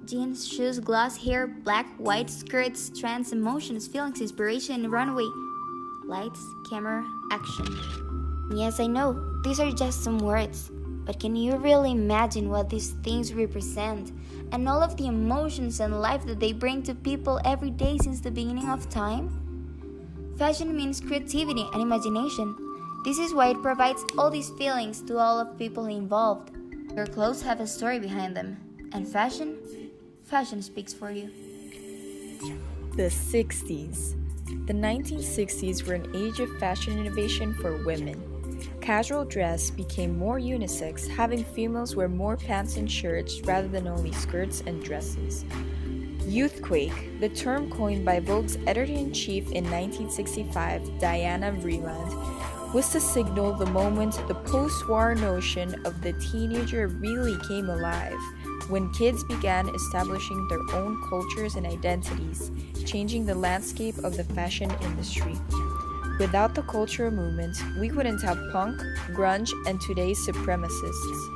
Jeans, shoes, gloss, hair, black, white, skirts, trends, emotions, feelings, inspiration, runway. Lights, camera, action. Yes, I know, these are just some words. But can you really imagine what these things represent? And all of the emotions and life that they bring to people every day since the beginning of time? Fashion means creativity and imagination. This is why it provides all these feelings to all of people involved. Your clothes have a story behind them. And fashion speaks for you. The 60s. The 1960s were an age of fashion innovation for women. Casual dress became more unisex, having females wear more pants and shirts rather than only skirts and dresses. Youthquake, the term coined by Vogue's editor-in-chief in 1965, Diana Vreeland, was to signal the moment the post-war notion of the teenager really came alive, when kids began establishing their own cultures and identities, changing the landscape of the fashion industry. Without the cultural movement, we wouldn't have punk, grunge, and today's supremacists.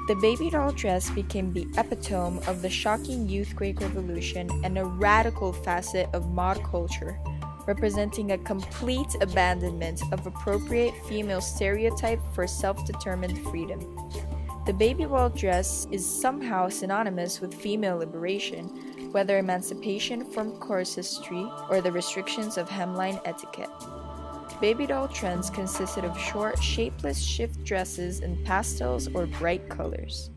The baby doll dress became the epitome of the shocking youthquake revolution and a radical facet of mod culture, representing a complete abandonment of appropriate female stereotype for self-determined freedom. The baby doll dress is somehow synonymous with female liberation, whether emancipation from corsistry or the restrictions of hemline etiquette. Baby doll trends consisted of short, shapeless shift dresses in pastels or bright colors.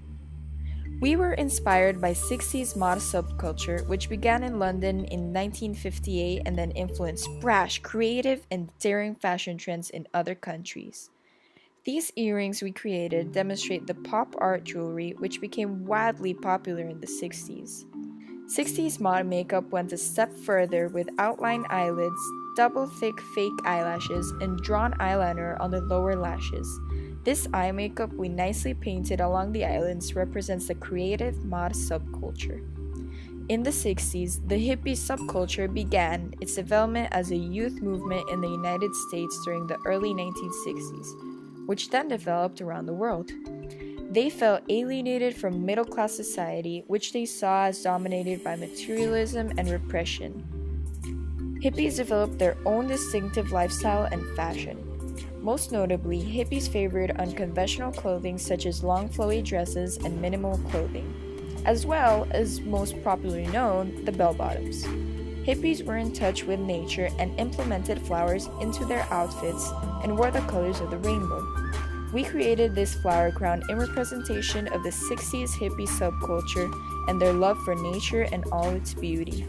We were inspired by 60s mod subculture, which began in London in 1958 and then influenced brash, creative, and daring fashion trends in other countries. These earrings we created demonstrate the pop art jewelry which became wildly popular in the 60s. 60s mod makeup went a step further with outlined eyelids, double thick fake eyelashes, and drawn eyeliner on the lower lashes. This eye makeup we nicely painted along the eyelids represents the creative mod subculture. In the 60s, the hippie subculture began its development as a youth movement in the United States during the early 1960s, which then developed around the world. They felt alienated from middle-class society, which they saw as dominated by materialism and repression. Hippies developed their own distinctive lifestyle and fashion. Most notably, hippies favored unconventional clothing such as long flowy dresses and minimal clothing, as well as, most popularly known, the bell-bottoms. Hippies were in touch with nature and implemented flowers into their outfits and wore the colors of the rainbow. We created this flower crown in representation of the 60s hippie subculture and their love for nature and all its beauty.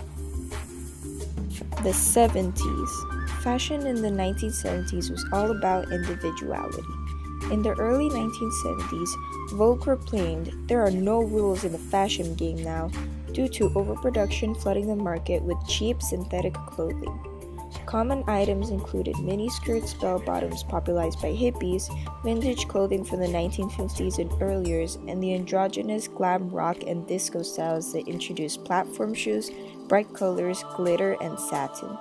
The 70s. Fashion in the 1970s was all about individuality. In the early 1970s, Vogue proclaimed there are no rules in the fashion game now due to overproduction flooding the market with cheap synthetic clothing. Common items included miniskirts, bell-bottoms popularized by hippies, vintage clothing from the 1950s and earlier, and the androgynous glam rock and disco styles that introduced platform shoes, bright colors, glitter, and satin.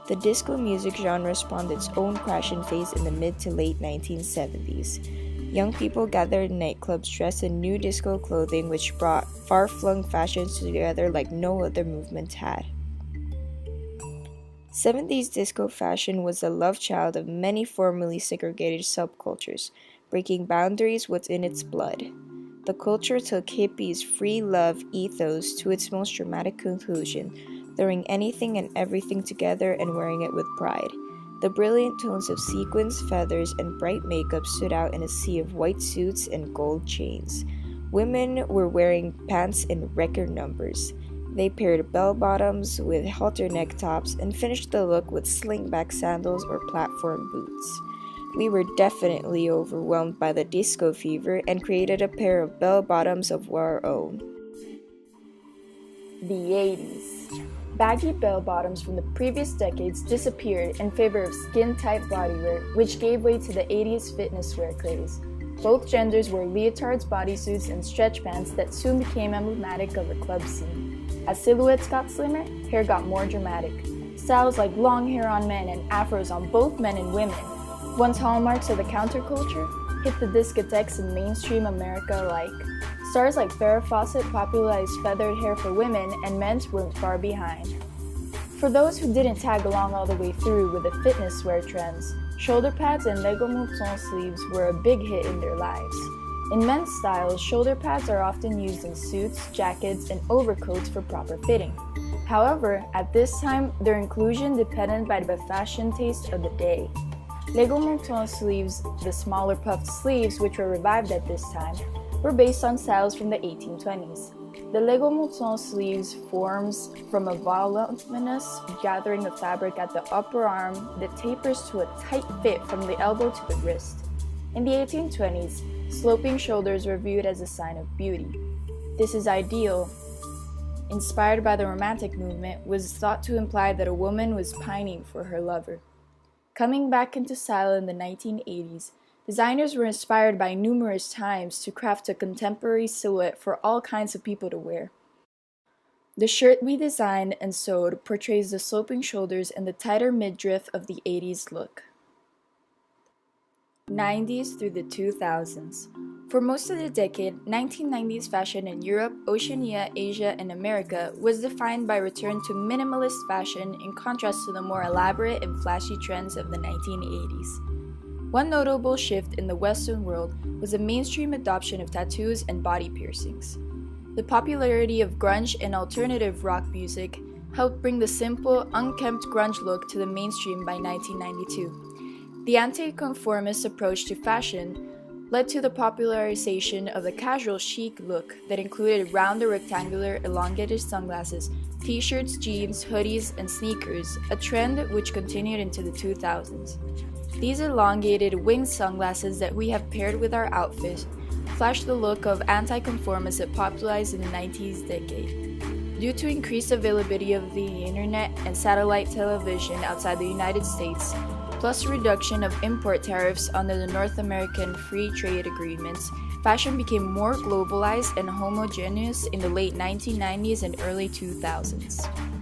The disco music genre spawned its own fashion phase in the mid to late 1970s. Young people gathered in nightclubs dressed in new disco clothing, which brought far-flung fashions together like no other movement had. 70s disco fashion was the love child of many formerly segregated subcultures, breaking boundaries within its blood. The culture took hippies' free love ethos to its most dramatic conclusion, throwing anything and everything together and wearing it with pride. The brilliant tones of sequins, feathers, and bright makeup stood out in a sea of white suits and gold chains. Women were wearing pants in record numbers. They paired bell-bottoms with halter neck tops and finished the look with slingback sandals or platform boots. We were definitely overwhelmed by the disco fever and created a pair of bell-bottoms of our own. The 80s. Baggy bell-bottoms from the previous decades disappeared in favor of skin-tight bodywear, which gave way to the 80s fitness wear craze. Both genders wore leotards, bodysuits, and stretch pants that soon became emblematic of the club scene. As silhouettes got slimmer, hair got more dramatic. Styles like long hair on men and afros on both men and women, once hallmarks of the counterculture, hit the discotheques in mainstream America alike. Stars like Farrah Fawcett popularized feathered hair for women, and men weren't far behind. For those who didn't tag along all the way through with the fitness wear trends, shoulder pads and Lego mouton sleeves were a big hit in their lives. In men's styles, shoulder pads are often used in suits, jackets, and overcoats for proper fitting. However, at this time, their inclusion depended by the fashion taste of the day. Lego mouton sleeves, the smaller puffed sleeves which were revived at this time, were based on styles from the 1820s. The Lego mouton sleeves forms from a voluminous gathering of fabric at the upper arm that tapers to a tight fit from the elbow to the wrist. In the 1820s, sloping shoulders were viewed as a sign of beauty. This is ideal, inspired by the Romantic movement, was thought to imply that a woman was pining for her lover. Coming back into style in the 1980s, designers were inspired by numerous times to craft a contemporary silhouette for all kinds of people to wear. The shirt we designed and sewed portrays the sloping shoulders and the tighter midriff of the 80s look. 90s through the 2000s. For most of the decade, 1990s fashion in Europe, Oceania, Asia, and America was defined by return to minimalist fashion in contrast to the more elaborate and flashy trends of the 1980s. One notable shift in the Western world was the mainstream adoption of tattoos and body piercings. The popularity of grunge and alternative rock music helped bring the simple, unkempt grunge look to the mainstream by 1992. The anti-conformist approach to fashion led to the popularization of the casual chic look that included round or rectangular elongated sunglasses, t-shirts, jeans, hoodies, and sneakers, a trend which continued into the 2000s. These elongated winged sunglasses that we have paired with our outfit flash the look of anti-conformists that popularized in the 90s decade. Due to increased availability of the internet and satellite television outside the United States, plus reduction of import tariffs under the North American Free Trade Agreements, fashion became more globalized and homogeneous in the late 1990s and early 2000s.